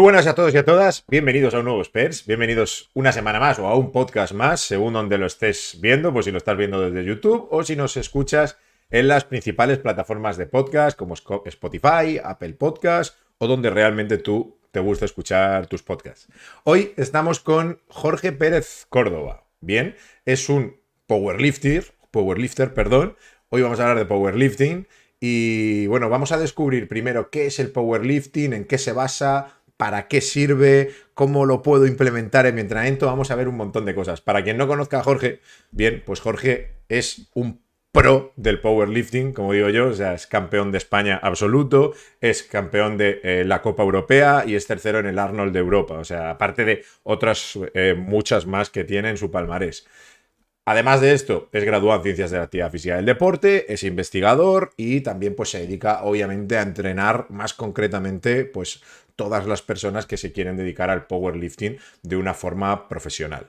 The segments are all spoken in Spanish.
buenas a todos y a todas, bienvenidos a un nuevo Spers, bienvenidos una semana más o a un podcast más, según donde lo estés viendo, pues si lo estás viendo desde YouTube o si nos escuchas en las principales plataformas de podcast como Spotify, Apple Podcast o donde realmente tú te gusta escuchar tus podcasts. Hoy estamos con Jorge Pérez Córdoba, bien, es un powerlifter, perdón. Hoy vamos a hablar de powerlifting y bueno, vamos a descubrir primero qué es el powerlifting, en qué se basa, para qué sirve, cómo lo puedo implementar en mi entrenamiento. Vamos a ver un montón de cosas. Para quien no conozca a Jorge, bien, pues Jorge es un pro del powerlifting, como digo yo, o sea, es campeón de España absoluto, es campeón de la Copa Europea y es tercero en el Arnold de Europa, o sea, aparte de otras muchas más que tiene en su palmarés. Además de esto, es graduado en Ciencias de la Actividad Física y del Deporte, es investigador y también pues, se dedica obviamente a entrenar más concretamente pues, todas las personas que se quieren dedicar al powerlifting de una forma profesional.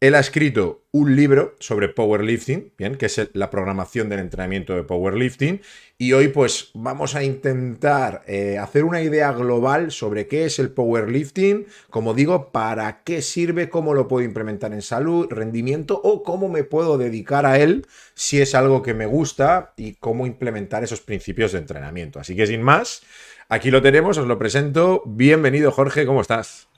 Él ha escrito un libro sobre powerlifting, bien, que es la programación del entrenamiento de powerlifting, y hoy pues vamos a intentar hacer una idea global sobre qué es el powerlifting, como digo, para qué sirve, cómo lo puedo implementar en salud, rendimiento o cómo me puedo dedicar a él si es algo que me gusta y cómo implementar esos principios de entrenamiento. Así que sin más, aquí lo tenemos, os lo presento. Bienvenido, Jorge, ¿cómo estás?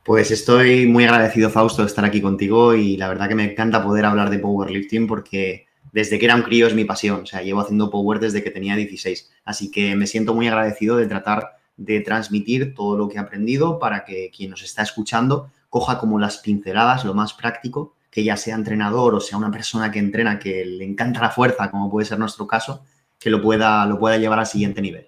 Pues estoy muy agradecido, Fausto, de estar aquí contigo y la verdad que me encanta poder hablar de powerlifting porque desde que era un crío es mi pasión. O sea, llevo haciendo power desde que tenía 16. Así que me siento muy agradecido de tratar de transmitir todo lo que he aprendido para que quien nos está escuchando coja como las pinceladas, lo más práctico, que ya sea entrenador o sea una persona que entrena, que le encanta la fuerza, como puede ser nuestro caso, que lo pueda llevar al siguiente nivel.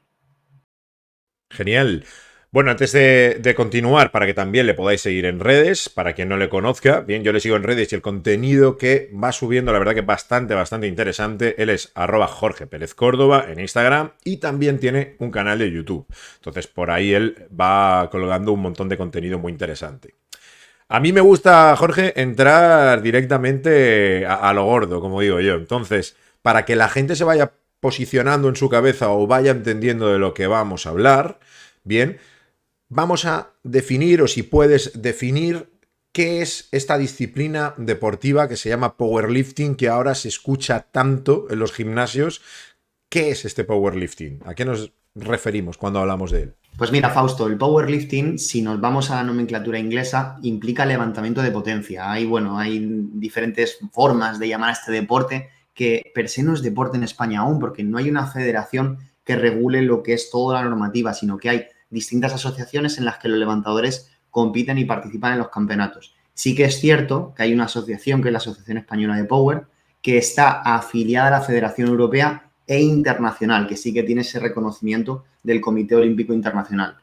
Genial. Bueno, antes de continuar, para que también le podáis seguir en redes, para quien no le conozca, bien, yo le sigo en redes y el contenido que va subiendo, la verdad que es bastante interesante. Él es @Jorge Pérez Córdoba en Instagram y también tiene un canal de YouTube. Entonces, por ahí él va colgando un montón de contenido muy interesante. A mí me gusta, Jorge, entrar directamente a lo gordo, como digo yo. Entonces, para que la gente se vaya posicionando en su cabeza o vaya entendiendo de lo que vamos a hablar, bien, vamos a definir, o si puedes definir, qué es esta disciplina deportiva que se llama powerlifting, que ahora se escucha tanto en los gimnasios. ¿Qué es este powerlifting? ¿A qué nos referimos cuando hablamos de él? Pues mira, Fausto, el powerlifting, si nos vamos a la nomenclatura inglesa, implica levantamiento de potencia. Hay diferentes formas de llamar a este deporte que per se no es deporte en España aún, porque no hay una federación que regule lo que es toda la normativa, sino que hay distintas asociaciones en las que los levantadores compiten y participan en los campeonatos. Sí que es cierto que hay una asociación, que es la Asociación Española de Power, que está afiliada a la Federación Europea e internacional, que sí que tiene ese reconocimiento del Comité Olímpico Internacional.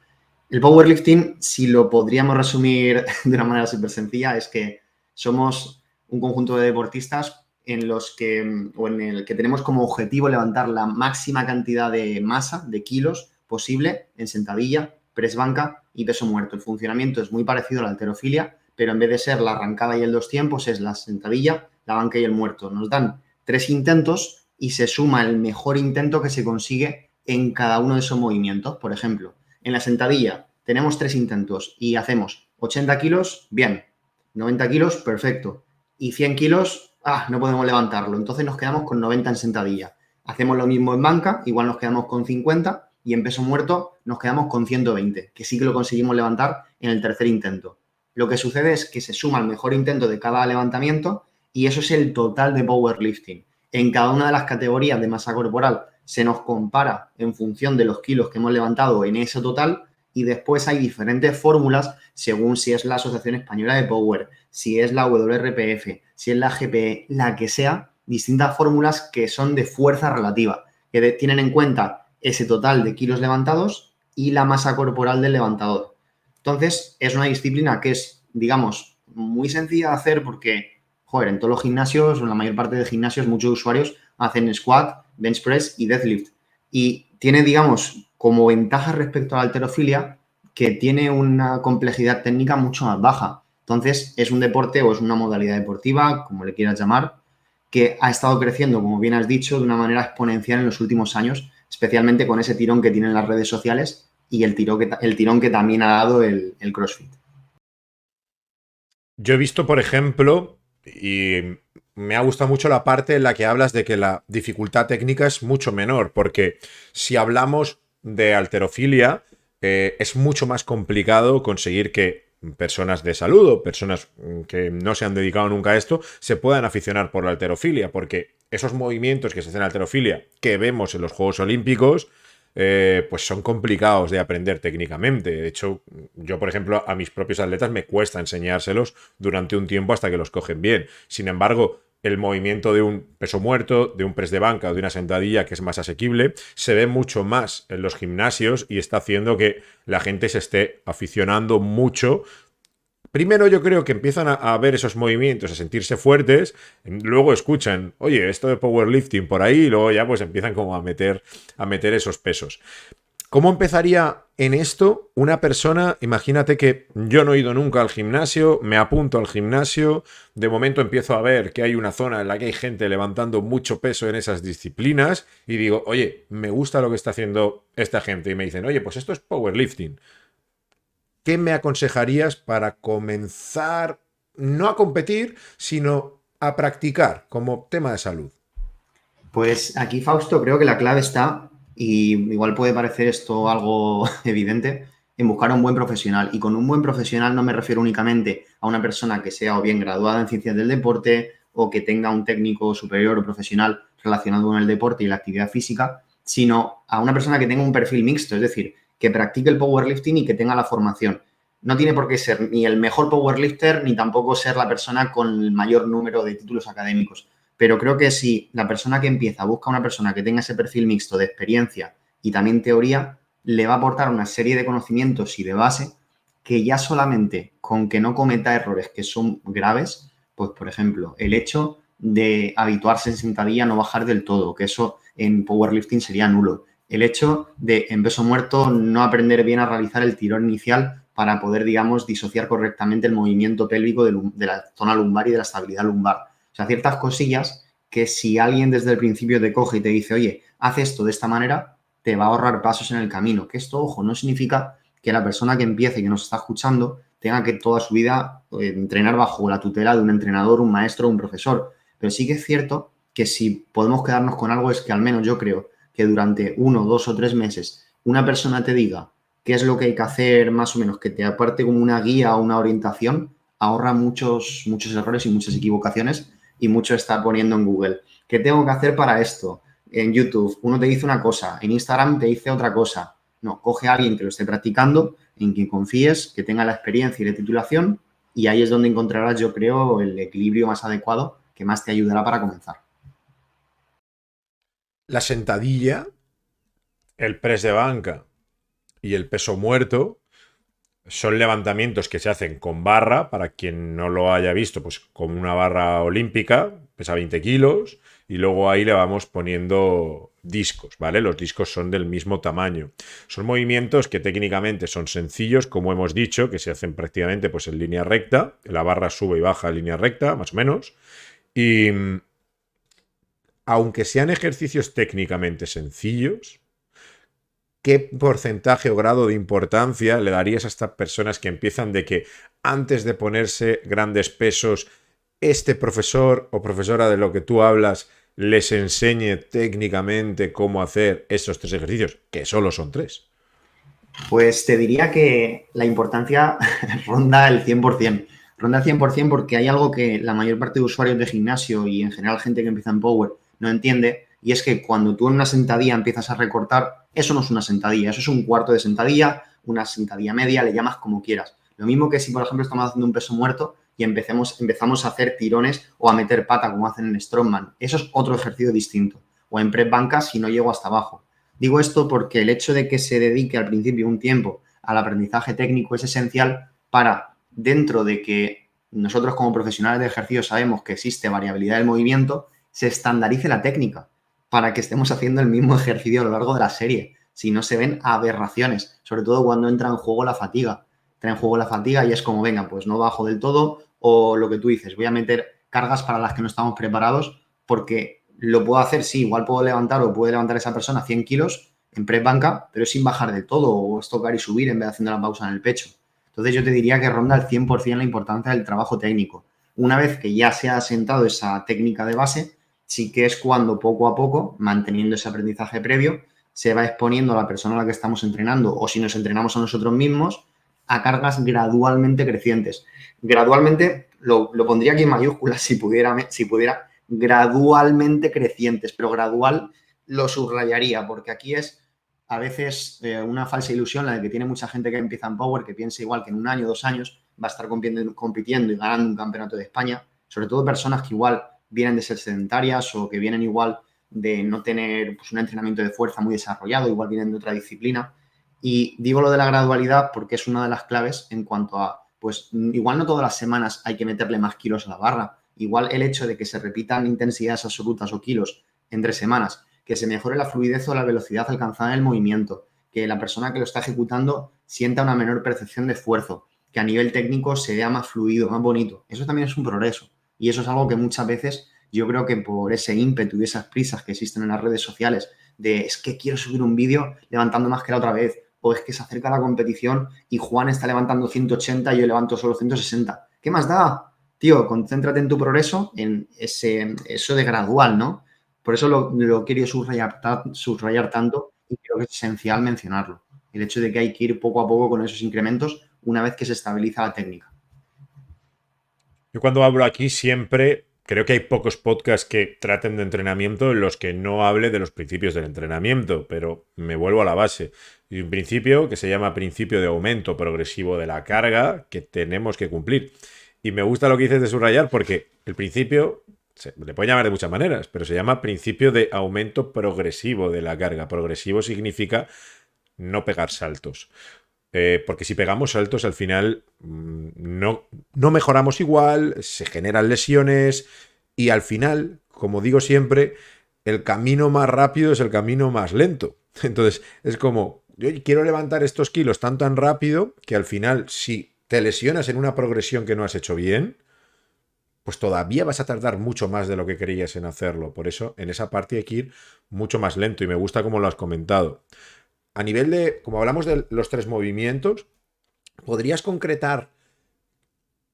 El powerlifting, si lo podríamos resumir de una manera súper sencilla, es que somos un conjunto de deportistas en el que tenemos como objetivo levantar la máxima cantidad de masa, de kilos posible en sentadilla, press banca y peso muerto. El funcionamiento es muy parecido a la halterofilia, pero en vez de ser la arrancada y el 2 tiempos, es la sentadilla, la banca y el muerto. Nos dan 3 intentos y se suma el mejor intento que se consigue en cada uno de esos movimientos. Por ejemplo, en la sentadilla tenemos 3 intentos y hacemos 80 kilos, bien, 90 kilos, perfecto, y 100 kilos, no podemos levantarlo, entonces nos quedamos con 90 en sentadilla. Hacemos lo mismo en banca, igual nos quedamos con 50 y en peso muerto nos quedamos con 120, que sí que lo conseguimos levantar en el tercer intento. Lo que sucede es que se suma el mejor intento de cada levantamiento y eso es el total de powerlifting. En cada una de las categorías de masa corporal se nos compara en función de los kilos que hemos levantado en ese total y después hay diferentes fórmulas según si es la Asociación Española de Power, si es la WRPF, si es la GPE, la que sea, distintas fórmulas que son de fuerza relativa, que tienen en cuenta ese total de kilos levantados y la masa corporal del levantador. Entonces, es una disciplina que es, digamos, muy sencilla de hacer porque en todos los gimnasios, en la mayor parte de gimnasios, muchos usuarios hacen squat, bench press y deadlift. Y tiene, digamos, como ventaja respecto a la halterofilia que tiene una complejidad técnica mucho más baja. Entonces, es un deporte o es una modalidad deportiva, como le quieras llamar, que ha estado creciendo, como bien has dicho, de una manera exponencial en los últimos años, especialmente con ese tirón que tienen las redes sociales y el tirón que también ha dado el CrossFit. Yo he visto, por ejemplo, y me ha gustado mucho la parte en la que hablas de que la dificultad técnica es mucho menor, porque si hablamos de halterofilia, es mucho más complicado conseguir que personas de salud o personas que no se han dedicado nunca a esto se puedan aficionar por la halterofilia, porque esos movimientos que se hacen en halterofilia que vemos en los Juegos Olímpicos pues son complicados de aprender técnicamente. De hecho, yo, por ejemplo, a mis propios atletas me cuesta enseñárselos durante un tiempo hasta que los cogen bien. Sin embargo, el movimiento de un peso muerto, de un press de banca o de una sentadilla, que es más asequible, se ve mucho más en los gimnasios y está haciendo que la gente se esté aficionando mucho. Primero yo creo que empiezan a ver esos movimientos, a sentirse fuertes, luego escuchan, oye, esto de powerlifting por ahí, y luego ya pues empiezan como a meter esos pesos. ¿Cómo empezaría en esto una persona? Imagínate que yo no he ido nunca al gimnasio, me apunto al gimnasio, de momento empiezo a ver que hay una zona en la que hay gente levantando mucho peso en esas disciplinas y digo, oye, me gusta lo que está haciendo esta gente y me dicen, oye, pues esto es powerlifting. ¿Qué me aconsejarías para comenzar no a competir, sino a practicar como tema de salud? Pues aquí, Fausto, creo que la clave está, y igual puede parecer esto algo evidente, en buscar un buen profesional. Y con un buen profesional no me refiero únicamente a una persona que sea o bien graduada en ciencias del deporte o que tenga un técnico superior o profesional relacionado con el deporte y la actividad física, sino a una persona que tenga un perfil mixto, es decir, que practique el powerlifting y que tenga la formación. No tiene por qué ser ni el mejor powerlifter ni tampoco ser la persona con el mayor número de títulos académicos. Pero creo que si la persona que empieza busca una persona que tenga ese perfil mixto de experiencia y también teoría, le va a aportar una serie de conocimientos y de base que ya solamente con que no cometa errores que son graves, pues por ejemplo, el hecho de habituarse en sentadilla a no bajar del todo, que eso en powerlifting sería nulo. El hecho de en peso muerto no aprender bien a realizar el tirón inicial para poder, digamos, disociar correctamente el movimiento pélvico de la zona lumbar y de la estabilidad lumbar. O sea, ciertas cosillas que si alguien desde el principio te coge y te dice, oye, haz esto de esta manera, te va a ahorrar pasos en el camino. Que esto, ojo, no significa que la persona que empiece y que nos está escuchando tenga que toda su vida entrenar bajo la tutela de un entrenador, un maestro, un profesor. Pero sí que es cierto que si podemos quedarnos con algo es que al menos yo creo que durante 1, 2 o 3 meses una persona te diga qué es lo que hay que hacer más o menos, que te aparte como una guía o una orientación, ahorra muchos errores y muchas equivocaciones y mucho estar poniendo en Google. ¿Qué tengo que hacer para esto? En YouTube uno te dice una cosa, en Instagram te dice otra cosa. No, coge a alguien que lo esté practicando, en quien confíes, que tenga la experiencia y la titulación y ahí es donde encontrarás, yo creo, el equilibrio más adecuado que más te ayudará para comenzar. La sentadilla, el press de banca y el peso muerto son levantamientos que se hacen con barra, para quien no lo haya visto, pues con una barra olímpica, pesa 20 kilos, y luego ahí le vamos poniendo discos, ¿vale? Los discos son del mismo tamaño. Son movimientos que técnicamente son sencillos, como hemos dicho, que se hacen prácticamente pues en línea recta, la barra sube y baja en línea recta, más o menos, y aunque sean ejercicios técnicamente sencillos, ¿qué porcentaje o grado de importancia le darías a estas personas que empiezan de que antes de ponerse grandes pesos, este profesor o profesora de lo que tú hablas les enseñe técnicamente cómo hacer esos 3 ejercicios, que solo son 3? Pues te diría que la importancia ronda el 100%. Ronda el 100% porque hay algo que la mayor parte de usuarios de gimnasio y en general gente que empieza en Power no entiende, y es que cuando tú en una sentadilla empiezas a recortar, eso no es una sentadilla, eso es un cuarto de sentadilla, una sentadilla media, le llamas como quieras. Lo mismo que si, por ejemplo, estamos haciendo un peso muerto y empezamos a hacer tirones o a meter pata como hacen en Strongman. Eso es otro ejercicio distinto. O en press banca si no llego hasta abajo. Digo esto porque el hecho de que se dedique al principio un tiempo al aprendizaje técnico es esencial para, dentro de que nosotros como profesionales de ejercicio sabemos que existe variabilidad del movimiento, se estandarice la técnica para que estemos haciendo el mismo ejercicio a lo largo de la serie. Si no se ven aberraciones, sobre todo cuando entra en juego la fatiga. Entra en juego la fatiga y es como, venga, pues no bajo del todo o lo que tú dices, voy a meter cargas para las que no estamos preparados porque lo puedo hacer, sí, igual puedo levantar o puede levantar esa persona 100 kilos, en press banca, pero sin bajar del todo, o es tocar y subir en vez de haciendo la pausa en el pecho. Entonces yo te diría que ronda al 100% la importancia del trabajo técnico. Una vez que ya se ha asentado esa técnica de base, sí que es cuando poco a poco, manteniendo ese aprendizaje previo, se va exponiendo a la persona a la que estamos entrenando, o si nos entrenamos a nosotros mismos, a cargas gradualmente crecientes. Gradualmente, lo pondría aquí en mayúsculas si pudiera, gradualmente crecientes, pero gradual lo subrayaría, porque aquí es a veces una falsa ilusión la de que tiene mucha gente que empieza en Power que piensa igual que en 1 año, 2 años va a estar compitiendo y ganando un campeonato de España, sobre todo personas que igual vienen de ser sedentarias o que vienen igual de no tener pues, un entrenamiento de fuerza muy desarrollado, igual vienen de otra disciplina. Y digo lo de la gradualidad porque es una de las claves en cuanto a, pues igual no todas las semanas hay que meterle más kilos a la barra, igual el hecho de que se repitan intensidades absolutas o kilos entre semanas, que se mejore la fluidez o la velocidad alcanzada en el movimiento, que la persona que lo está ejecutando sienta una menor percepción de esfuerzo, que a nivel técnico se vea más fluido, más bonito. Eso también es un progreso. Y eso es algo que muchas veces yo creo que por ese ímpetu y esas prisas que existen en las redes sociales de es que quiero subir un vídeo levantando más que la otra vez, o es que se acerca la competición y Juan está levantando 180 y yo levanto solo 160. ¿Qué más da? Tío, concéntrate en tu progreso, en eso de gradual, ¿no? Por eso lo quiero subrayar tanto y creo que es esencial mencionarlo. El hecho de que hay que ir poco a poco con esos incrementos una vez que se estabiliza la técnica. Yo cuando hablo aquí siempre creo que hay pocos podcasts que traten de entrenamiento en los que no hable de los principios del entrenamiento, pero me vuelvo a la base. Y un principio que se llama principio de aumento progresivo de la carga que tenemos que cumplir. Y me gusta lo que dices de subrayar porque el principio se le puede llamar de muchas maneras, pero se llama principio de aumento progresivo de la carga. Progresivo significa no pegar saltos. Porque si pegamos saltos al final no mejoramos igual, se generan lesiones y al final, como digo siempre, el camino más rápido es el camino más lento. Entonces es como, yo quiero levantar estos kilos tan rápido que al final si te lesionas en una progresión que no has hecho bien, pues todavía vas a tardar mucho más de lo que creías en hacerlo. Por eso en esa parte hay que ir mucho más lento y me gusta como lo has comentado. A nivel de, como hablamos de los 3 movimientos, ¿podrías concretar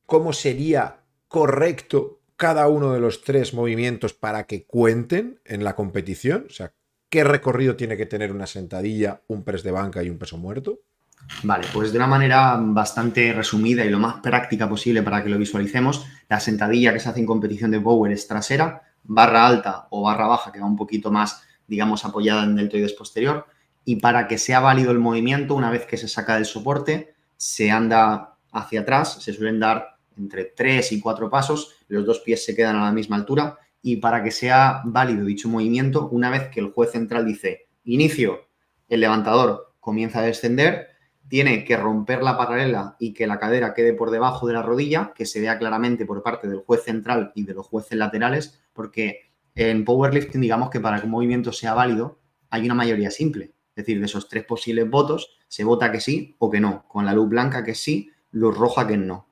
cómo sería correcto cada uno de los 3 movimientos para que cuenten en la competición? O sea, ¿qué recorrido tiene que tener una sentadilla, un press de banca y un peso muerto? Vale, pues de una manera bastante resumida y lo más práctica posible para que lo visualicemos, la sentadilla que se hace en competición de Power es trasera, barra alta o barra baja que va un poquito más, digamos, apoyada en deltoides posterior, y para que sea válido el movimiento, una vez que se saca del soporte, se anda hacia atrás, se suelen dar entre 3 y 4 pasos, los 2 pies se quedan a la misma altura, y para que sea válido dicho movimiento, una vez que el juez central dice inicio, el levantador comienza a descender, tiene que romper la paralela y que la cadera quede por debajo de la rodilla, que se vea claramente por parte del juez central y de los jueces laterales, porque en powerlifting, digamos que para que un movimiento sea válido, hay una mayoría simple. Es decir, de esos 3 posibles votos, se vota que sí o que no. Con la luz blanca que sí, luz roja que no.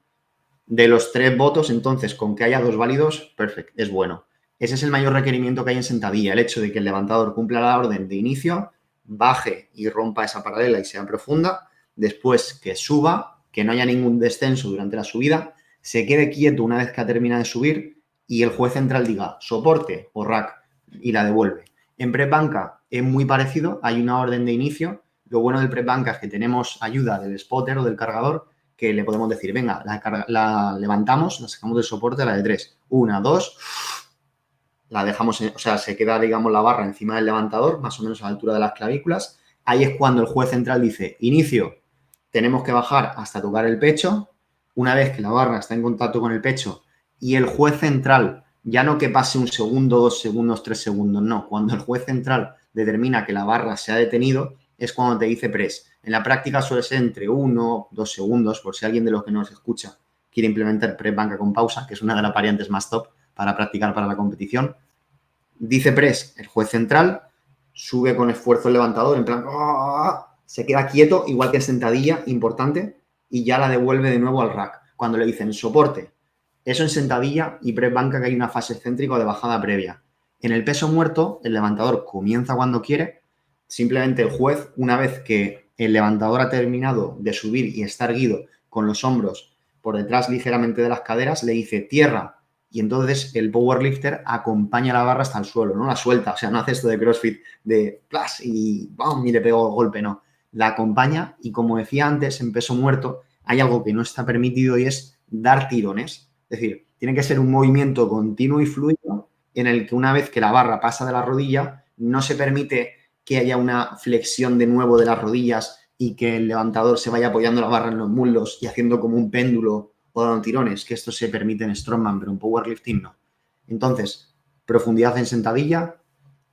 De los 3 votos, entonces, con que haya 2 válidos, perfecto, es bueno. Ese es el mayor requerimiento que hay en sentadilla, el hecho de que el levantador cumpla la orden de inicio, baje y rompa esa paralela y sea profunda, después que suba, que no haya ningún descenso durante la subida, se quede quieto una vez que ha terminado de subir y el juez central diga soporte o rack y la devuelve. En press banca es muy parecido, hay una orden de inicio. Lo bueno del press banca es que tenemos ayuda del spotter o del cargador que le podemos decir, venga, la levantamos, la sacamos del soporte a la de 3. 1, 2, la dejamos, o sea, se queda, digamos, la barra encima del levantador, más o menos a la altura de las clavículas. Ahí es cuando el juez central dice, inicio, tenemos que bajar hasta tocar el pecho. Una vez que la barra está en contacto con el pecho y el juez central, ya no que pase 1 segundo, 2 segundos, 3 segundos, no. Cuando el juez central determina que la barra se ha detenido, es cuando te dice press. En la práctica suele ser entre 1, 2 segundos, por si alguien de los que nos escucha quiere implementar press banca con pausa, que es una de las variantes más top para practicar para la competición. Dice press, el juez central, sube con esfuerzo el levantador, en plan, se queda quieto, igual que en sentadilla, importante, y ya la devuelve de nuevo al rack. Cuando le dicen soporte, eso en sentadilla y press banca que hay una fase excéntrica o de bajada previa. En el peso muerto, el levantador comienza cuando quiere, Simplemente el juez, una vez que el levantador ha terminado de subir y está erguido con los hombros por detrás ligeramente de las caderas, le dice tierra. Y entonces el powerlifter acompaña la barra hasta el suelo, no la suelta. O sea, no hace esto de CrossFit de plas y ¡bam! Y le pego el golpe, no. La acompaña y, como decía antes, en peso muerto hay algo que no está permitido y es dar tirones. Es decir, tiene que ser un movimiento continuo y fluido en el que una vez que la barra pasa de la rodilla, no se permite que haya una flexión de nuevo de las rodillas y que el levantador se vaya apoyando la barra en los muslos y haciendo como un péndulo o dando tirones, que esto se permite en strongman, pero en powerlifting no. Entonces, profundidad en sentadilla,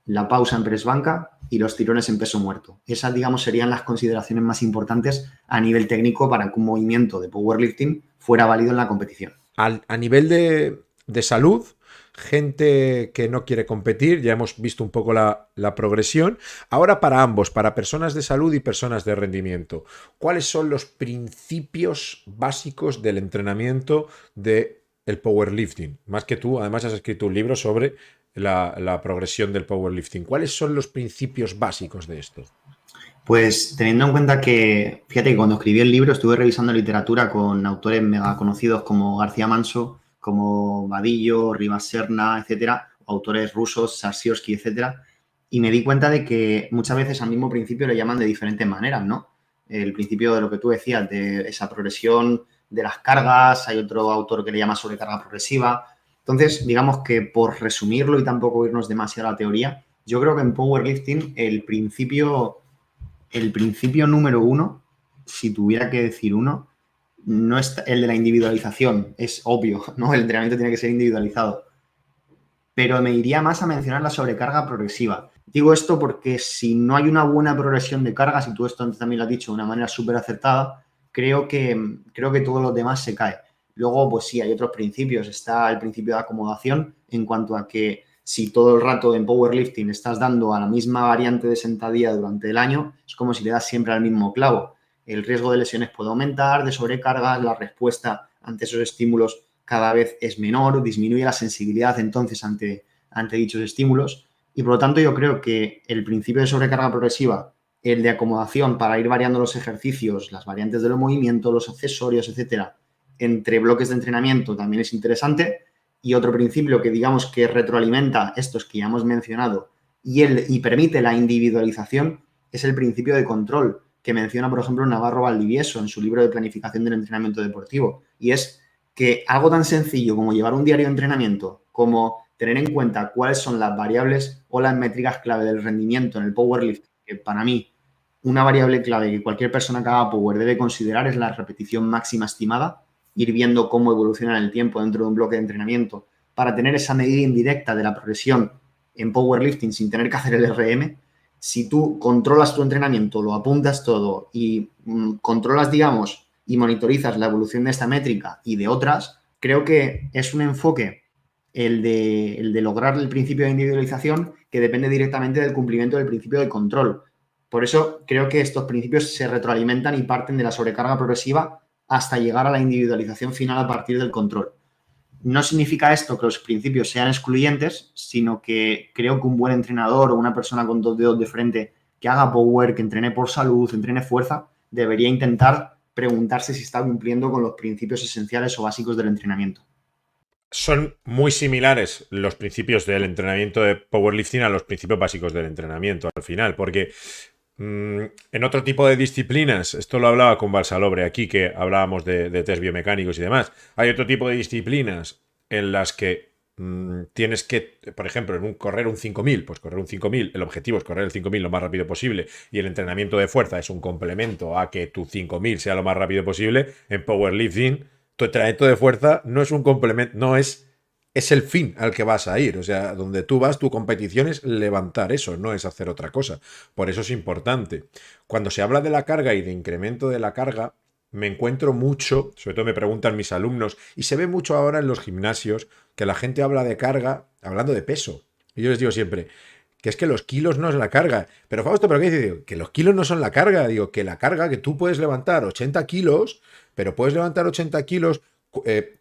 la pausa en press banca y los tirones en peso muerto. Esas, digamos, serían las consideraciones más importantes a nivel técnico para que un movimiento de powerlifting fuera válido en la competición. A nivel de salud, gente que no quiere competir, ya hemos visto un poco la progresión. Ahora para ambos, para personas de salud y personas de rendimiento, ¿cuáles son los principios básicos del entrenamiento del powerlifting? Más que tú, además has escrito un libro sobre la progresión del powerlifting. ¿Cuáles son los principios básicos de esto? Pues teniendo en cuenta que, fíjate que cuando escribí el libro estuve revisando literatura con autores mega conocidos como García Manso, como Vadillo, Rivas Serna, etcétera, autores rusos, Sarsiowski, etcétera, y me di cuenta de que muchas veces al mismo principio le llaman de diferentes maneras, ¿no? El principio de lo que tú decías, de esa progresión de las cargas, hay otro autor que le llama sobrecarga progresiva. Entonces, digamos que por resumirlo y tampoco irnos demasiado a la teoría, yo creo que en powerlifting el principio número uno, si tuviera que decir uno, no es el de la individualización, es obvio, ¿no? El entrenamiento tiene que ser individualizado. Pero me iría más a mencionar la sobrecarga progresiva. Digo esto porque si no hay una buena progresión de cargas, y tú esto antes también lo has dicho de una manera súper acertada, creo que todos los demás se caen. Luego, pues sí, hay otros principios. Está el principio de acomodación en cuanto a que si todo el rato en powerlifting estás dando a la misma variante de sentadilla durante el año, es como si le das siempre al mismo clavo. El riesgo de lesiones puede aumentar, de sobrecargas, la respuesta ante esos estímulos cada vez es menor, disminuye la sensibilidad entonces ante dichos estímulos y por lo tanto yo creo que el principio de sobrecarga progresiva, el de acomodación para ir variando los ejercicios, las variantes de los movimientos, los accesorios, etcétera, entre bloques de entrenamiento también es interesante y otro principio que digamos que retroalimenta estos que ya hemos mencionado y permite la individualización es el principio de control que menciona, por ejemplo, Navarro Valdivieso en su libro de planificación del entrenamiento deportivo y es que algo tan sencillo como llevar un diario de entrenamiento, como tener en cuenta cuáles son las variables o las métricas clave del rendimiento en el powerlifting, que para mí una variable clave que cualquier persona que haga power debe considerar es la repetición máxima estimada, ir viendo cómo evoluciona en el tiempo dentro de un bloque de entrenamiento para tener esa medida indirecta de la progresión en powerlifting sin tener que hacer el RM. Si tú controlas tu entrenamiento, lo apuntas todo y controlas, digamos, y monitorizas la evolución de esta métrica y de otras, creo que es un enfoque el de lograr el principio de individualización que depende directamente del cumplimiento del principio de control. Por eso creo que estos principios se retroalimentan y parten de la sobrecarga progresiva hasta llegar a la individualización final a partir del control. No significa esto que los principios sean excluyentes, sino que creo que un buen entrenador o una persona con dos dedos de frente que haga power, que entrene por salud, entrene fuerza, debería intentar preguntarse si está cumpliendo con los principios esenciales o básicos del entrenamiento. Son muy similares los principios del entrenamiento de powerlifting a los principios básicos del entrenamiento al final, porque en otro tipo de disciplinas, esto lo hablaba con Balsalobre aquí, que hablábamos de test biomecánicos y demás, hay otro tipo de disciplinas en las que tienes que, por ejemplo, correr un 5000, pues correr un 5000, el objetivo es correr el 5000 lo más rápido posible y el entrenamiento de fuerza es un complemento a que tu 5000 sea lo más rápido posible. En powerlifting, tu entrenamiento de fuerza no es un complemento, es el fin al que vas a ir. O sea, donde tú vas, tu competición es levantar eso, no es hacer otra cosa. Por eso es importante. Cuando se habla de la carga y de incremento de la carga, me encuentro mucho, sobre todo me preguntan mis alumnos, y se ve mucho ahora en los gimnasios, que la gente habla de carga hablando de peso. Y yo les digo siempre que es que los kilos no es la carga. Pero Fausto, ¿pero qué dices? Digo, que los kilos no son la carga. Digo, que la carga, que tú puedes levantar 80 kilos, pero puedes levantar 80 kilos.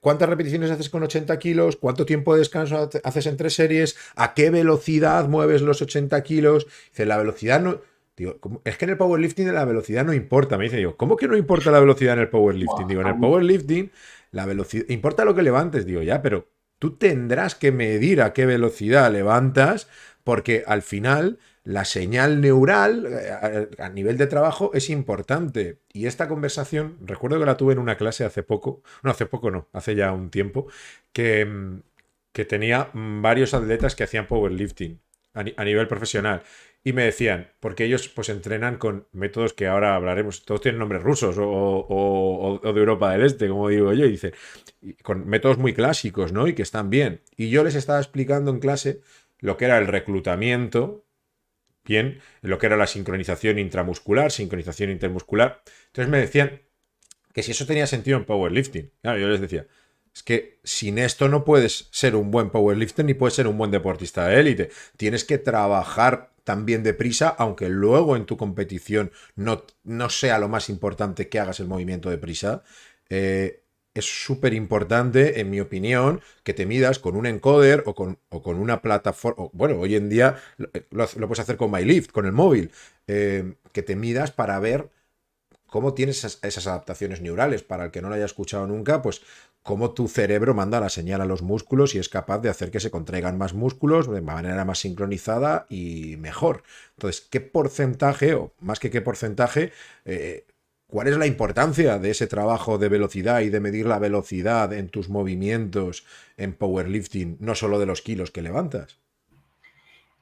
¿Cuántas repeticiones haces con 80 kilos? ¿Cuánto tiempo de descanso haces entre series? ¿A qué velocidad mueves los 80 kilos? Dice, la velocidad no... Digo, es que en el powerlifting la velocidad no importa. Me dice, digo, ¿cómo que no importa la velocidad en el powerlifting? Buah, Digo, en el aún. powerlifting la velocidad, importa lo que levantes, digo, ya, pero tú tendrás que medir a qué velocidad levantas, porque al final la señal neural a nivel de trabajo es importante. Y esta conversación, recuerdo que la tuve en una clase hace poco, no, hace poco no, hace ya un tiempo, que, que tenía varios atletas que hacían powerlifting a nivel profesional. Y me decían, porque ellos pues entrenan con métodos que ahora hablaremos, todos tienen nombres rusos o de Europa del Este, como digo yo, y dice, con métodos muy clásicos, ¿no? Y que están bien. Y yo les estaba explicando en clase lo que era el reclutamiento, bien, lo que era la sincronización intramuscular, sincronización intermuscular. Entonces me decían que si eso tenía sentido en powerlifting. Claro, yo les decía, es que sin esto no puedes ser un buen powerlifter ni puedes ser un buen deportista de élite. Tienes que trabajar también deprisa, aunque luego en tu competición no sea lo más importante que hagas el movimiento deprisa. Es súper importante, en mi opinión, que te midas con un encoder o con una plataforma. Bueno, hoy en día lo puedes hacer con MyLift, con el móvil. Que te midas para ver cómo tienes esas adaptaciones neurales. Para el que no lo haya escuchado nunca, pues cómo tu cerebro manda la señal a los músculos y es capaz de hacer que se contraigan más músculos de manera más sincronizada y mejor. Entonces, ¿qué porcentaje, o más que qué porcentaje, cuál es la importancia de ese trabajo de velocidad y de medir la velocidad en tus movimientos en powerlifting, no solo de los kilos que levantas?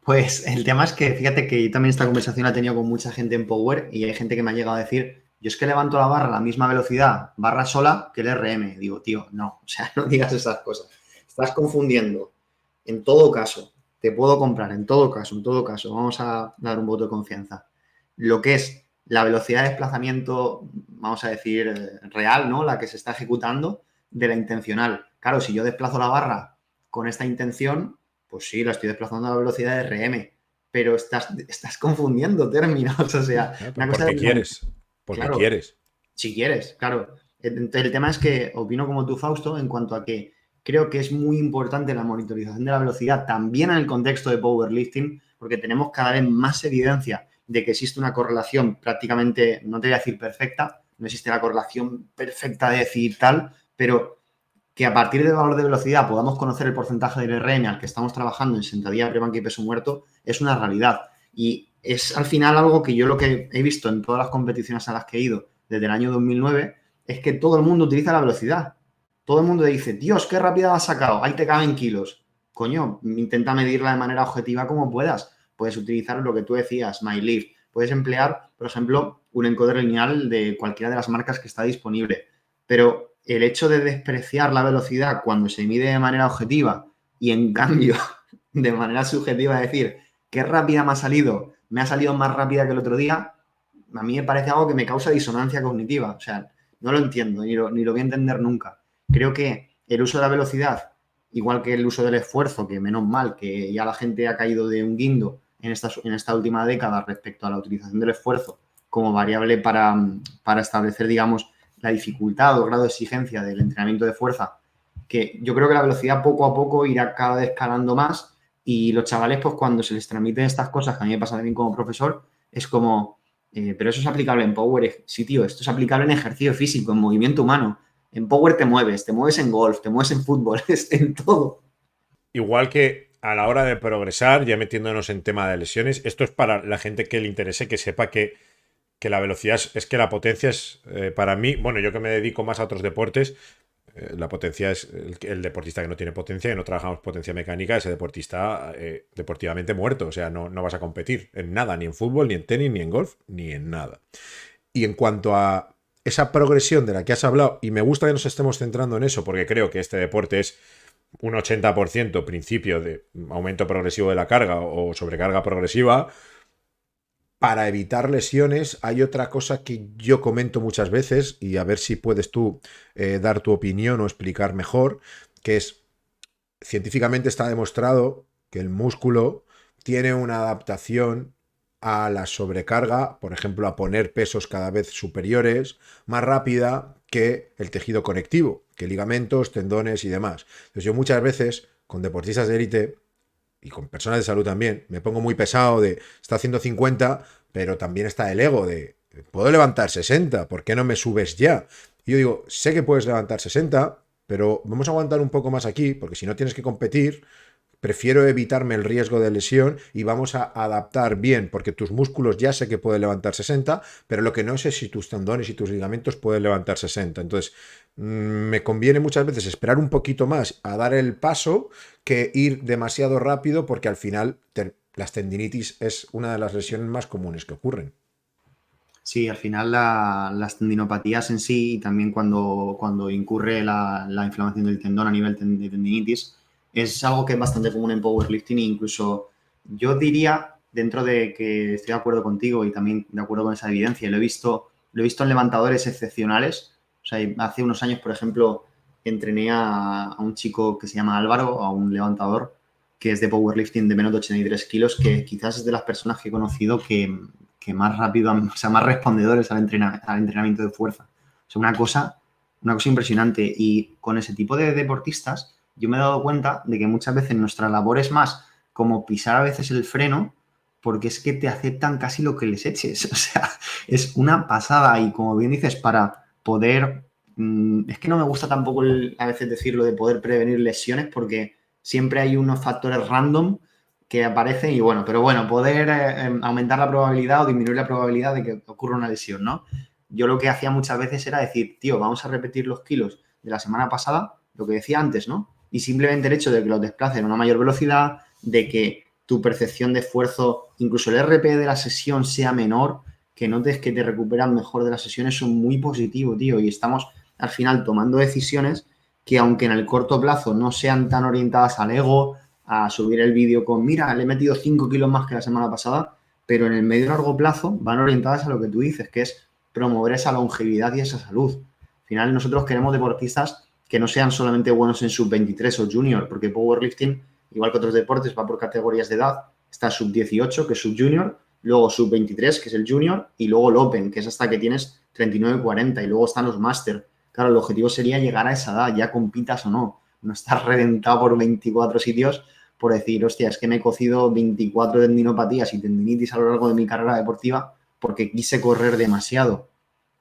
Pues el tema es que, fíjate que yo también esta conversación la he tenido con mucha gente en Power y hay gente que me ha llegado a decir, yo es que levanto la barra a la misma velocidad, barra sola, que el RM. Digo, tío, no, o sea, no digas esas cosas. Estás confundiendo. En todo caso, te puedo comprar, en todo caso, vamos a dar un voto de confianza. Lo que es la velocidad de desplazamiento, vamos a decir, real, ¿no? La que se está ejecutando de la intencional. Claro, si yo desplazo la barra con esta intención, pues sí, la estoy desplazando a la velocidad de RM, pero estás confundiendo términos. O sea, una cosa Porque es la. quieres, porque Claro, quieres. si quieres, claro. El tema es que opino como tú, Fausto, en cuanto a que creo que es muy importante la monitorización de la velocidad también en el contexto de powerlifting, porque tenemos cada vez más evidencia de que existe una correlación prácticamente, no te voy a decir perfecta, no existe la correlación perfecta de decir tal, pero que a partir del valor de velocidad podamos conocer el porcentaje del RM al que estamos trabajando en sentadilla, pre-banca y peso muerto, es una realidad. Y es al final algo que yo lo que he visto en todas las competiciones a las que he ido desde el año 2009 es que todo el mundo utiliza la velocidad. Todo el mundo dice, Dios, qué rápida has sacado, ahí te caben kilos. Coño, intenta medirla de manera objetiva como puedas. Puedes utilizar lo que tú decías, MyLift. Puedes emplear, por ejemplo, un encoder lineal de cualquiera de las marcas que está disponible. Pero el hecho de despreciar la velocidad cuando se mide de manera objetiva y en cambio de manera subjetiva decir qué rápida me ha salido más rápida que el otro día, a mí me parece algo que me causa disonancia cognitiva. O sea, no lo entiendo, ni lo voy a entender nunca. Creo que el uso de la velocidad, igual que el uso del esfuerzo, que menos mal que ya la gente ha caído de un guindo en esta última década respecto a la utilización del esfuerzo como variable para establecer, digamos, la dificultad o grado de exigencia del entrenamiento de fuerza, que yo creo que la velocidad poco a poco irá cada vez escalando más y los chavales, pues cuando se les transmiten estas cosas, que a mí me pasa también como profesor, es como, pero eso es aplicable en Power. Sí, tío, esto es aplicable en ejercicio físico, en movimiento humano. En Power te mueves en golf, te mueves en fútbol, en todo. Igual que a la hora de progresar, ya metiéndonos en tema de lesiones, esto es para la gente que le interese que sepa que la velocidad es que la potencia es para mí, bueno, yo que me dedico más a otros deportes, la potencia es el deportista que no tiene potencia, que no trabajamos potencia mecánica, ese deportista deportivamente muerto, o sea, no vas a competir en nada, ni en fútbol, ni en tenis, ni en golf, ni en nada. Y en cuanto a esa progresión de la que has hablado, y me gusta que nos estemos centrando en eso, porque creo que este deporte es un 80% principio de aumento progresivo de la carga o sobrecarga progresiva. Para evitar lesiones hay otra cosa que yo comento muchas veces y a ver si puedes tú dar tu opinión o explicar mejor, que es, científicamente está demostrado que el músculo tiene una adaptación a la sobrecarga, por ejemplo, a poner pesos cada vez superiores, más rápida que el tejido conectivo, que ligamentos, tendones y demás. Entonces yo muchas veces con deportistas de élite y con personas de salud también, me pongo muy pesado de, está haciendo 50, pero también está el ego de, puedo levantar 60, ¿por qué no me subes ya? Y yo digo, sé que puedes levantar 60, pero vamos a aguantar un poco más aquí, porque si no tienes que competir, prefiero evitarme el riesgo de lesión y vamos a adaptar bien, porque tus músculos ya sé que pueden levantar 60, pero lo que no sé es si tus tendones y tus ligamentos pueden levantar 60. Entonces, me conviene muchas veces esperar un poquito más a dar el paso que ir demasiado rápido, porque al final las tendinitis es una de las lesiones más comunes que ocurren. Sí, al final las tendinopatías en sí y también cuando incurre la inflamación del tendón a nivel de tendinitis es algo que es bastante común en powerlifting e incluso yo diría, dentro de que estoy de acuerdo contigo y también de acuerdo con esa evidencia, lo he visto en levantadores excepcionales. O sea, hace unos años, por ejemplo, entrené a un chico que se llama Álvaro, a un levantador que es de powerlifting de menos de 83 kilos, que quizás es de las personas que he conocido que más rápido, o sea, más respondedores al entrenamiento de fuerza. O sea, una cosa impresionante. Y con ese tipo de deportistas, yo me he dado cuenta de que muchas veces nuestra labor es más como pisar a veces el freno, porque es que te aceptan casi lo que les eches. O sea, es una pasada. Y como bien dices, para poder... Es que no me gusta tampoco a veces decirlo de poder prevenir lesiones, porque siempre hay unos factores random que aparecen y bueno, pero bueno, poder aumentar la probabilidad o disminuir la probabilidad de que ocurra una lesión, ¿no? Yo lo que hacía muchas veces era decir, tío, vamos a repetir los kilos de la semana pasada, lo que decía antes, ¿no? Y simplemente el hecho de que los desplacen a una mayor velocidad, de que tu percepción de esfuerzo, incluso el RP de la sesión sea menor, que notes que te recuperas mejor de las sesiones, son muy positivos, tío, y estamos al final tomando decisiones que aunque en el corto plazo no sean tan orientadas al ego, a subir el vídeo con, mira, le he metido 5 kilos más que la semana pasada, pero en el medio y largo plazo van orientadas a lo que tú dices, que es promover esa longevidad y esa salud. Al final nosotros queremos deportistas que no sean solamente buenos en sub-23 o junior, porque powerlifting, igual que otros deportes, va por categorías de edad. Está sub-18, que es sub-junior, luego sub-23, que es el junior, y luego el open, que es hasta que tienes 39-40, y luego están los máster. Claro, el objetivo sería llegar a esa edad, ya compitas o no. No estar reventado por 24 sitios por decir, hostia, es que me he cocido 24 tendinopatías y tendinitis a lo largo de mi carrera deportiva porque quise correr demasiado.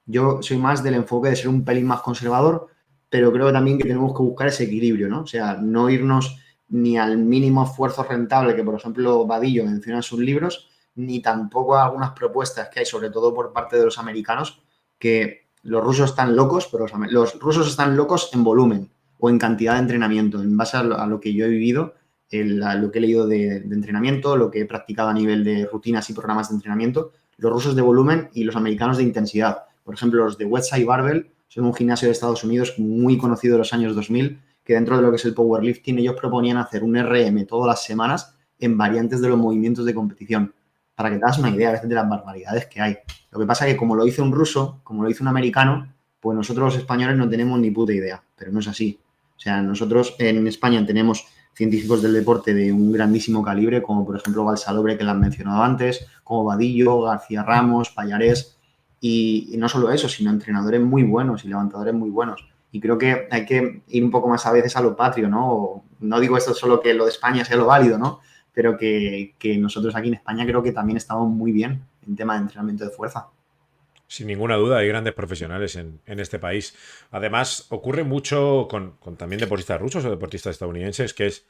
Yo soy más del enfoque de ser un pelín más conservador, pero creo también que tenemos que buscar ese equilibrio, ¿no? O sea, no irnos ni al mínimo esfuerzo rentable que, por ejemplo, Vadillo menciona en sus libros, ni tampoco a algunas propuestas que hay, sobre todo por parte de los americanos, que los rusos están locos, pero los rusos están locos en volumen o en cantidad de entrenamiento, en base a lo que yo he vivido, lo que he leído de entrenamiento, lo que he practicado a nivel de rutinas y programas de entrenamiento, los rusos de volumen y los americanos de intensidad. Por ejemplo, los de Westside Barbell son un gimnasio de Estados Unidos muy conocido de los años 2000, que dentro de lo que es el powerlifting ellos proponían hacer un RM todas las semanas en variantes de los movimientos de competición, para que te hagas una idea a veces de las barbaridades que hay. Lo que pasa es que como lo hizo un ruso, como lo hizo un americano, pues nosotros los españoles no tenemos ni puta idea, pero no es así. O sea, nosotros en España tenemos científicos del deporte de un grandísimo calibre, como por ejemplo Balsalobre, que lo han mencionado antes, como Vadillo, García Ramos, Pallarés, y no solo eso, sino entrenadores muy buenos y levantadores muy buenos. Y creo que hay que ir un poco más a veces a lo patrio, ¿no? No digo esto solo que lo de España sea lo válido, ¿no? Pero que nosotros aquí en España creo que también estamos muy bien en tema de entrenamiento de fuerza. Sin ninguna duda, hay grandes profesionales en este país. Además, ocurre mucho con también deportistas rusos o deportistas estadounidenses, que es,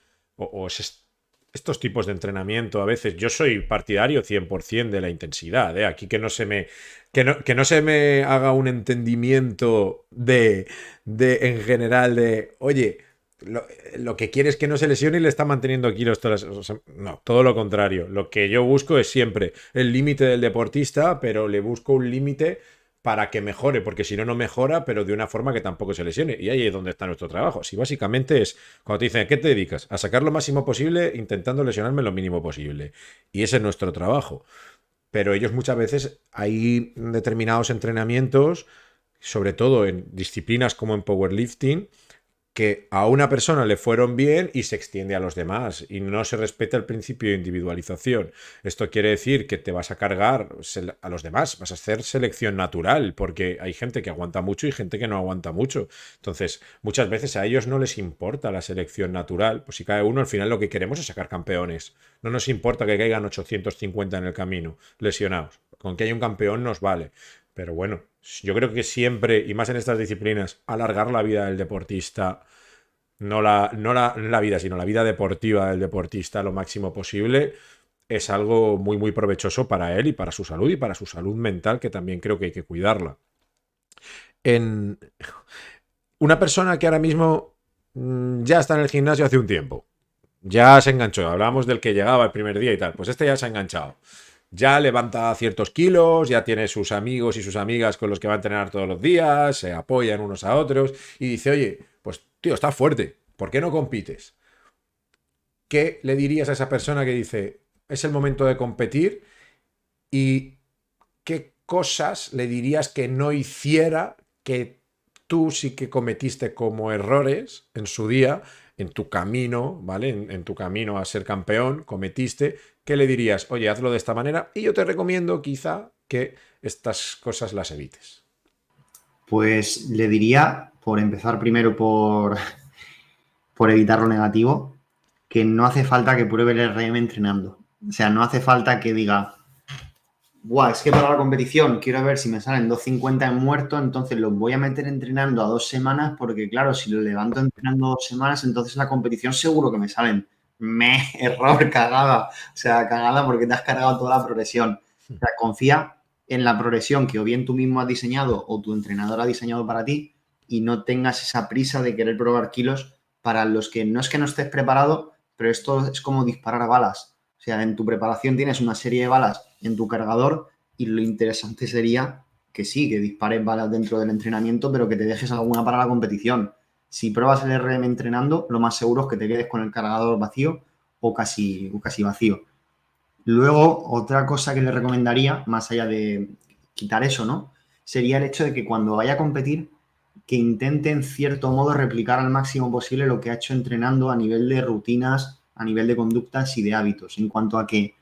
estos tipos de entrenamiento a veces. Yo soy partidario 100% de la intensidad, ¿eh? Aquí que no se me, que no se me haga un entendimiento en general de, oye, lo que quiere es que no se lesione y le está manteniendo kilos todas las... O sea, no, todo lo contrario. Lo que yo busco es siempre el límite del deportista, pero le busco un límite para que mejore, porque si no, no mejora, pero de una forma que tampoco se lesione. Y ahí es donde está nuestro trabajo. Si básicamente es, cuando te dicen, ¿qué te dedicas? A sacar lo máximo posible, intentando lesionarme lo mínimo posible. Y ese es nuestro trabajo. Pero ellos muchas veces hay determinados entrenamientos, sobre todo en disciplinas como en powerlifting, que a una persona le fueron bien y se extiende a los demás y no se respeta el principio de individualización. Esto quiere decir que te vas a cargar a los demás, vas a hacer selección natural, porque hay gente que aguanta mucho y gente que no aguanta mucho. Entonces, muchas veces a ellos no les importa la selección natural, pues si cae uno, al final lo que queremos es sacar campeones. No nos importa que caigan 850 en el camino, lesionados. Con que haya un campeón nos vale. Pero bueno, yo creo que siempre, y más en estas disciplinas, alargar la vida del deportista, no la vida, sino la vida deportiva del deportista lo máximo posible, es algo muy, muy provechoso para él y para su salud mental, que también creo que hay que cuidarla. En una persona que ahora mismo ya está en el gimnasio hace un tiempo, ya se enganchó, hablábamos del que llegaba el primer día y tal, pues este ya se ha enganchado. Ya levanta ciertos kilos, ya tiene sus amigos y sus amigas con los que va a entrenar todos los días, se apoyan unos a otros y dice, oye, pues tío, estás fuerte, ¿por qué no compites? ¿Qué le dirías a esa persona que dice, es el momento de competir? ¿Y qué cosas le dirías que no hiciera que tú sí que cometiste como errores en su día, en tu camino, ¿vale? En tu camino a ser campeón, cometiste, ¿qué le dirías? Oye, hazlo de esta manera y yo te recomiendo quizá que estas cosas las evites. Pues le diría, por empezar primero por evitar lo negativo, que no hace falta que pruebe el RM entrenando. O sea, no hace falta que diga, buah, es que para la competición quiero ver si me salen 250 en muerto, entonces los voy a meter entrenando a 2 semanas, porque claro, si lo levanto entrenando 2 semanas, entonces la competición seguro que me salen. Error, cagada. O sea, cagada porque te has cargado toda la progresión. O sea, confía en la progresión que o bien tú mismo has diseñado o tu entrenador ha diseñado para ti y no tengas esa prisa de querer probar kilos para los que no es que no estés preparado, pero esto es como disparar balas. O sea, en tu preparación tienes una serie de balas en tu cargador y lo interesante sería que sí, que dispares balas dentro del entrenamiento, pero que te dejes alguna para la competición. Si pruebas el RM entrenando, lo más seguro es que te quedes con el cargador vacío o casi vacío. Luego, otra cosa que le recomendaría, más allá de quitar eso, ¿no? Sería el hecho de que cuando vaya a competir, que intente en cierto modo replicar al máximo posible lo que ha hecho entrenando a nivel de rutinas, a nivel de conductas y de hábitos. En cuanto a que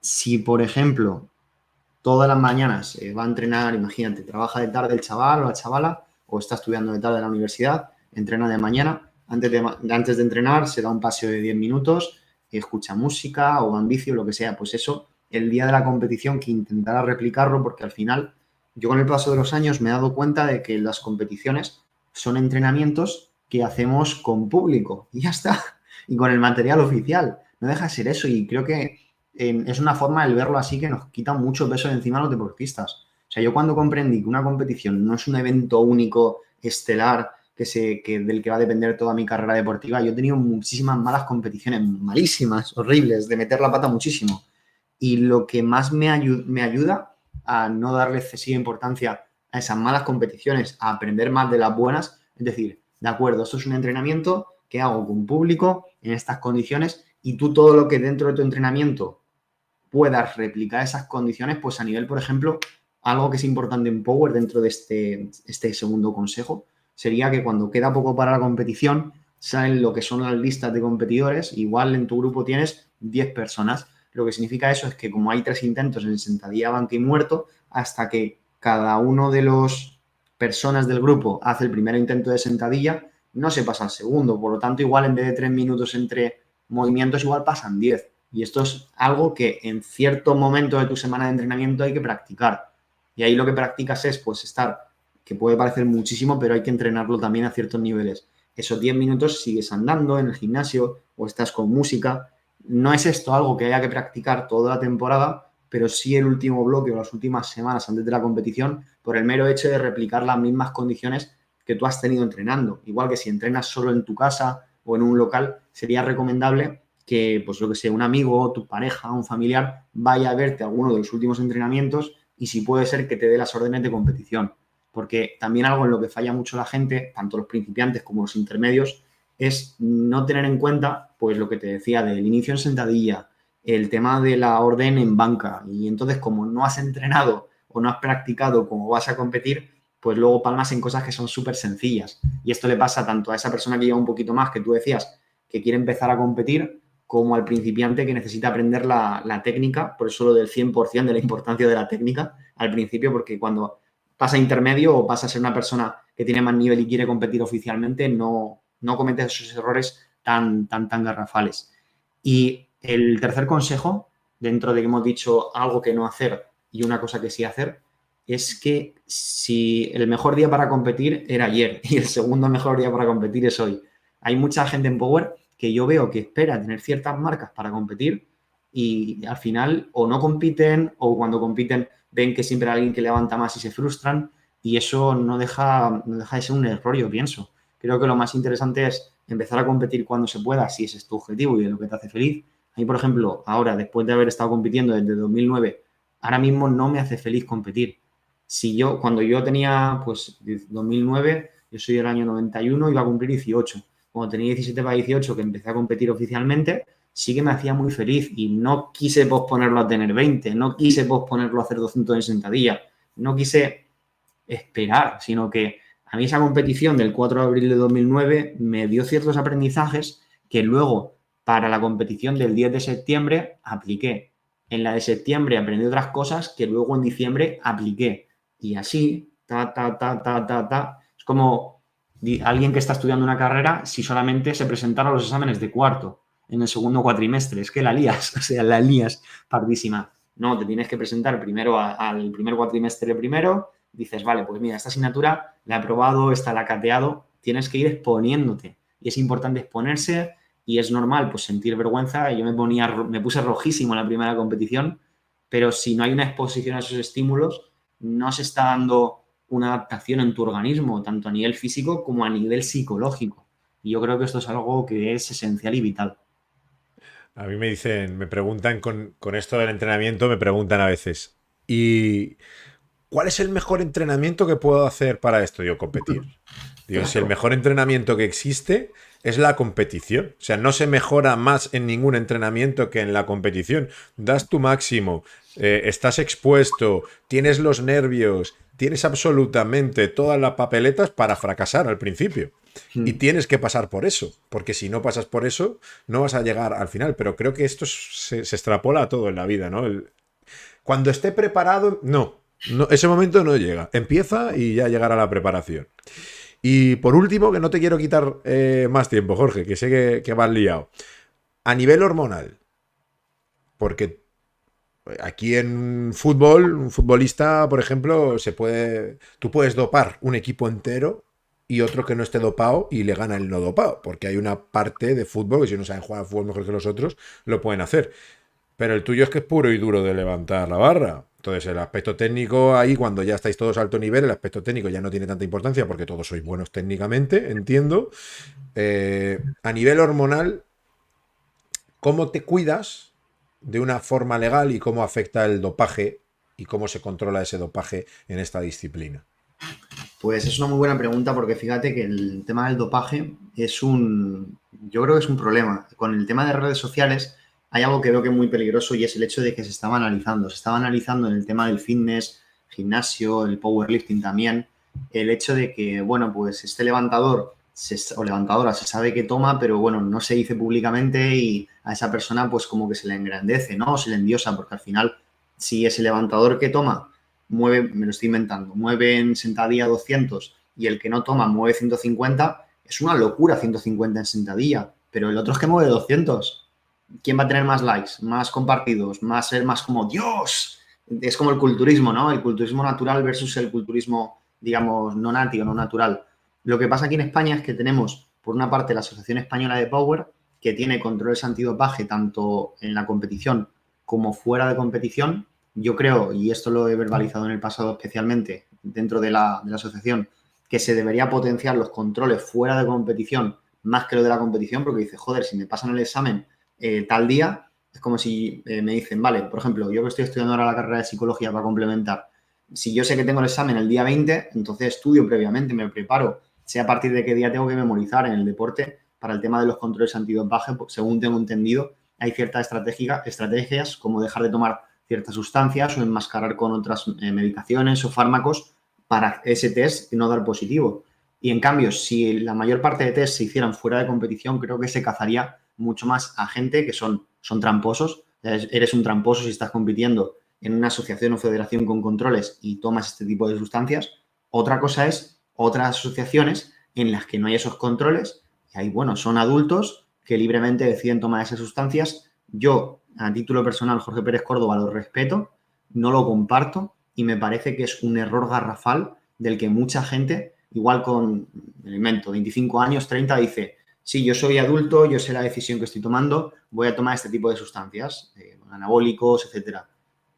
si, por ejemplo, todas las mañanas va a entrenar, imagínate, trabaja de tarde el chaval o la chavala, o está estudiando de tarde en la universidad, entrena de mañana, antes de entrenar se da un paseo de 10 minutos, escucha música o va en bici o lo que sea, pues eso, el día de la competición que intentará replicarlo, porque al final yo con el paso de los años me he dado cuenta de que las competiciones son entrenamientos que hacemos con público y ya está, y con el material oficial. No deja de ser eso y creo que es una forma de verlo así que nos quita mucho peso de encima a los deportistas. O sea, yo cuando comprendí que una competición no es un evento único, estelar, del que va a depender toda mi carrera deportiva, yo he tenido muchísimas malas competiciones, malísimas, horribles, de meter la pata muchísimo. Y lo que más me ayuda a no darle excesiva importancia a esas malas competiciones, a aprender más de las buenas, es decir, de acuerdo, esto es un entrenamiento que hago con público en estas condiciones y tú todo lo que dentro de tu entrenamiento puedas replicar esas condiciones, pues a nivel, por ejemplo, algo que es importante en Power dentro de este segundo consejo, sería que cuando queda poco para la competición, salen lo que son las listas de competidores, igual en tu grupo tienes 10 personas. Lo que significa eso es que como hay 3 intentos en sentadilla, banca y muerto, hasta que cada uno de los personas del grupo hace el primer intento de sentadilla, no se pasa al segundo. Por lo tanto, igual en vez de 3 minutos entre movimientos, igual pasan 10. Y esto es algo que en cierto momento de tu semana de entrenamiento hay que practicar. Y ahí lo que practicas es pues estar, que puede parecer muchísimo, pero hay que entrenarlo también a ciertos niveles. Esos 10 minutos sigues andando en el gimnasio o estás con música. No es esto algo que haya que practicar toda la temporada, pero sí el último bloque o las últimas semanas antes de la competición por el mero hecho de replicar las mismas condiciones que tú has tenido entrenando. Igual que si entrenas solo en tu casa o en un local, sería recomendable que, pues lo que sea, un amigo, tu pareja, un familiar, vaya a verte alguno de los últimos entrenamientos y si puede ser que te dé las órdenes de competición. Porque también algo en lo que falla mucho la gente, tanto los principiantes como los intermedios, es no tener en cuenta, pues lo que te decía, del inicio en sentadilla, el tema de la orden en banca. Y entonces, como no has entrenado o no has practicado cómo vas a competir, pues luego palmas en cosas que son súper sencillas. Y esto le pasa tanto a esa persona que lleva un poquito más, que tú decías, que quiere empezar a competir, como al principiante que necesita aprender la técnica, por eso lo del 100% de la importancia de la técnica al principio, porque cuando pasa a intermedio o pasa a ser una persona que tiene más nivel y quiere competir oficialmente, no comete esos errores tan garrafales. Y el tercer consejo, dentro de que hemos dicho algo que no hacer y una cosa que sí hacer, es que si el mejor día para competir era ayer y el segundo mejor día para competir es hoy. Hay mucha gente en Power que yo veo que espera tener ciertas marcas para competir y al final o no compiten o cuando compiten ven que siempre hay alguien que levanta más y se frustran y eso no deja de ser un error, yo pienso. Creo que lo más interesante es empezar a competir cuando se pueda, si ese es tu objetivo y es lo que te hace feliz. A mí, por ejemplo, ahora, después de haber estado compitiendo desde 2009, ahora mismo no me hace feliz competir. Cuando yo tenía, pues, 2009, yo soy del año 91, iba a cumplir 18. Cuando tenía 17 para 18, que empecé a competir oficialmente, sí que me hacía muy feliz y no quise posponerlo a tener 20, no quise posponerlo a hacer 260 días, no quise esperar, sino que a mí esa competición del 4 de abril de 2009 me dio ciertos aprendizajes que luego para la competición del 10 de septiembre apliqué. En la de septiembre aprendí otras cosas que luego en diciembre apliqué. Y así, Es como alguien que está estudiando una carrera si solamente se presentara a los exámenes de cuarto en el segundo cuatrimestre. Es que la lías, o sea, la lías pardísima. No, te tienes que presentar primero al primer cuatrimestre primero, dices, vale, pues mira, esta asignatura la he aprobado, esta la he cateado, tienes que ir exponiéndote. Y es importante exponerse y es normal pues sentir vergüenza. Yo me puse rojísimo en la primera competición, pero si no hay una exposición a esos estímulos, no se está dando una adaptación en tu organismo, tanto a nivel físico como a nivel psicológico. Y yo creo que esto es algo que es esencial y vital. A mí me dicen, me preguntan con esto del entrenamiento, me preguntan a veces, ¿y cuál es el mejor entrenamiento que puedo hacer para esto? Yo, competir. Digo, si el Claro. mejor entrenamiento que existe es la competición. O sea, no se mejora más en ningún entrenamiento que en la competición. Das tu máximo, estás expuesto, tienes los nervios, tienes absolutamente todas las papeletas para fracasar al principio. Y tienes que pasar por eso, porque si no pasas por eso, no vas a llegar al final. Pero creo que esto se extrapola a todo en la vida, ¿no? Cuando esté preparado, no, ese momento no llega. Empieza y ya llegará la preparación. Y por último, que no te quiero quitar más tiempo, Jorge, que sé que vas liado. A nivel hormonal, porque aquí en fútbol, un futbolista, por ejemplo, tú puedes dopar un equipo entero y otro que no esté dopado y le gana el no dopado, porque hay una parte de fútbol que si no saben jugar al fútbol mejor que los otros, lo pueden hacer. Pero el tuyo es que es puro y duro de levantar la barra. Entonces, el aspecto técnico, ahí cuando ya estáis todos a alto nivel, el aspecto técnico ya no tiene tanta importancia porque todos sois buenos técnicamente, entiendo. A nivel hormonal, ¿cómo te cuidas de una forma legal y cómo afecta el dopaje y cómo se controla ese dopaje en esta disciplina? Pues es una muy buena pregunta porque fíjate que el tema del dopaje yo creo que es un problema. Con el tema de redes sociales hay algo que veo que es muy peligroso y es el hecho de que se estaba analizando. Se estaba analizando en el tema del fitness, gimnasio, el powerlifting también, el hecho de que, bueno, pues este levantador o levantadora se sabe que toma, pero bueno, no se dice públicamente y a esa persona pues como que se le engrandece, ¿no? O se le endiosa porque al final, si ese levantador que toma mueve, me lo estoy inventando, mueve en sentadilla 200 y el que no toma mueve 150, es una locura 150 en sentadilla, pero el otro es que mueve 200. ¿Quién va a tener más likes, más compartidos, más ser más como Dios? Es como el culturismo, ¿no? El culturismo natural versus el culturismo, digamos, no nativo, no natural. Lo que pasa aquí en España es que tenemos, por una parte, la Asociación Española de Power, que tiene controles antidopaje tanto en la competición como fuera de competición. Yo creo, y esto lo he verbalizado en el pasado especialmente dentro de la asociación, que se debería potenciar los controles fuera de competición más que lo de la competición, porque dice, joder, si me pasan el examen tal día, es como si me dicen, vale, por ejemplo, yo que estoy estudiando ahora la carrera de psicología para complementar, si yo sé que tengo el examen el día 20, entonces estudio previamente, me preparo, sé a partir de qué día tengo que memorizar en el deporte para el tema de los controles antidopaje, pues, según tengo entendido, hay ciertas estrategias como dejar de tomar ciertas sustancias o enmascarar con otras medicaciones o fármacos para ese test no dar positivo. Y en cambio, si la mayor parte de test se hicieran fuera de competición, creo que se cazaría mucho más a gente que son tramposos. Eres un tramposo si estás compitiendo en una asociación o federación con controles y tomas este tipo de sustancias. Otra cosa es otras asociaciones en las que no hay esos controles y ahí, bueno, son adultos que libremente deciden tomar esas sustancias. Yo, a título personal, Jorge Pérez Córdoba, lo respeto, no lo comparto y me parece que es un error garrafal del que mucha gente, igual con, me invento, 25 años, 30, dice, sí, yo soy adulto, yo sé la decisión que estoy tomando, voy a tomar este tipo de sustancias, anabólicos, etcétera.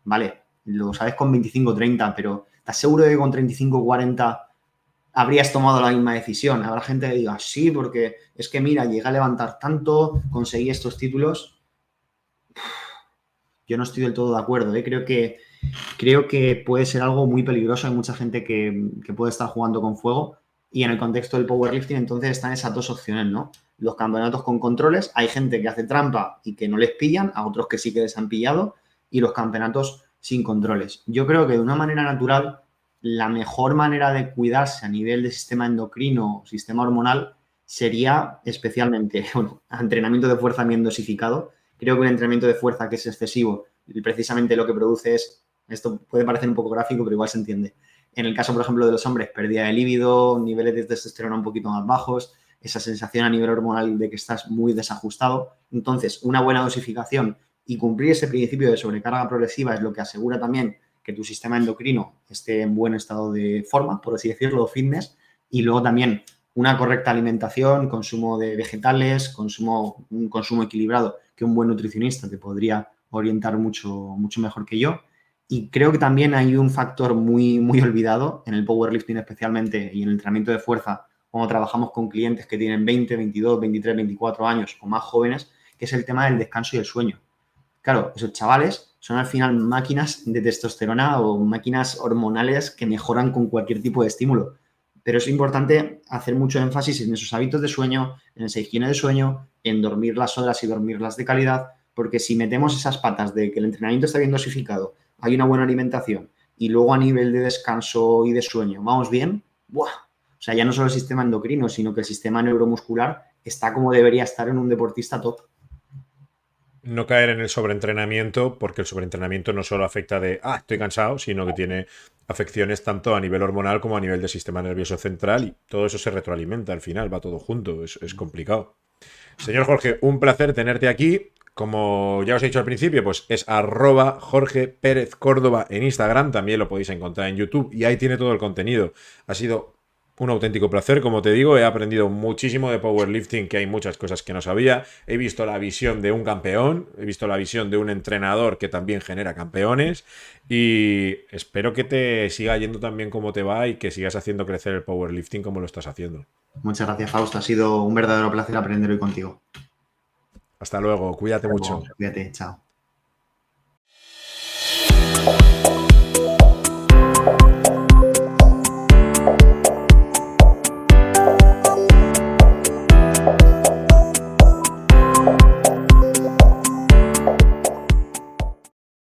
Vale, lo sabes con 25 o 30, pero ¿estás seguro de que con 35 o 40 habrías tomado la misma decisión? Habrá gente que diga, sí, porque es que mira, llegué a levantar tanto, conseguí estos títulos. Yo no estoy del todo de acuerdo, ¿eh? Creo que puede ser algo muy peligroso. Hay mucha gente que puede estar jugando con fuego y en el contexto del powerlifting entonces están esas dos opciones, ¿no? Los campeonatos con controles, hay gente que hace trampa y que no les pillan, a otros que sí que les han pillado y los campeonatos sin controles. Yo creo que de una manera natural, la mejor manera de cuidarse a nivel de sistema endocrino, sistema hormonal, sería especialmente, bueno, entrenamiento de fuerza bien dosificado. Creo que un entrenamiento de fuerza que es excesivo y precisamente lo que produce es, esto puede parecer un poco gráfico, pero igual se entiende. En el caso, por ejemplo, de los hombres, pérdida de líbido, niveles de testosterona un poquito más bajos, esa sensación a nivel hormonal de que estás muy desajustado. Entonces, una buena dosificación y cumplir ese principio de sobrecarga progresiva es lo que asegura también que tu sistema endocrino esté en buen estado de forma, por así decirlo, fitness, y luego también una correcta alimentación, consumo de vegetales, un consumo equilibrado que un buen nutricionista te podría orientar mucho, mucho mejor que yo. Y creo que también hay un factor muy, muy olvidado en el powerlifting especialmente y en el entrenamiento de fuerza cuando trabajamos con clientes que tienen 20, 22, 23, 24 años o más jóvenes, que es el tema del descanso y el sueño. Claro, esos chavales son al final máquinas de testosterona o máquinas hormonales que mejoran con cualquier tipo de estímulo. Pero es importante hacer mucho énfasis en esos hábitos de sueño, en esa higiene de sueño, en dormir las horas y dormirlas de calidad, porque si metemos esas patas de que el entrenamiento está bien dosificado, hay una buena alimentación y luego a nivel de descanso y de sueño vamos bien, ¡buah! O sea, ya no solo el sistema endocrino, sino que el sistema neuromuscular está como debería estar en un deportista top. No caer en el sobreentrenamiento, porque el sobreentrenamiento no solo afecta de, estoy cansado, sino que tiene afecciones tanto a nivel hormonal como a nivel del sistema nervioso central y todo eso se retroalimenta al final, va todo junto, es complicado. Señor Jorge, un placer tenerte aquí. Como ya os he dicho al principio, pues es @Jorge Pérez Córdoba en Instagram, también lo podéis encontrar en YouTube y ahí tiene todo el contenido. Ha sido un auténtico placer, como te digo, he aprendido muchísimo de powerlifting, que hay muchas cosas que no sabía. He visto la visión de un campeón, he visto la visión de un entrenador que también genera campeones y espero que te siga yendo tan bien como te va y que sigas haciendo crecer el powerlifting como lo estás haciendo. Muchas gracias, Fausto. Ha sido un verdadero placer aprender hoy contigo. Hasta luego, cuídate Hasta luego. mucho. Cuídate, chao.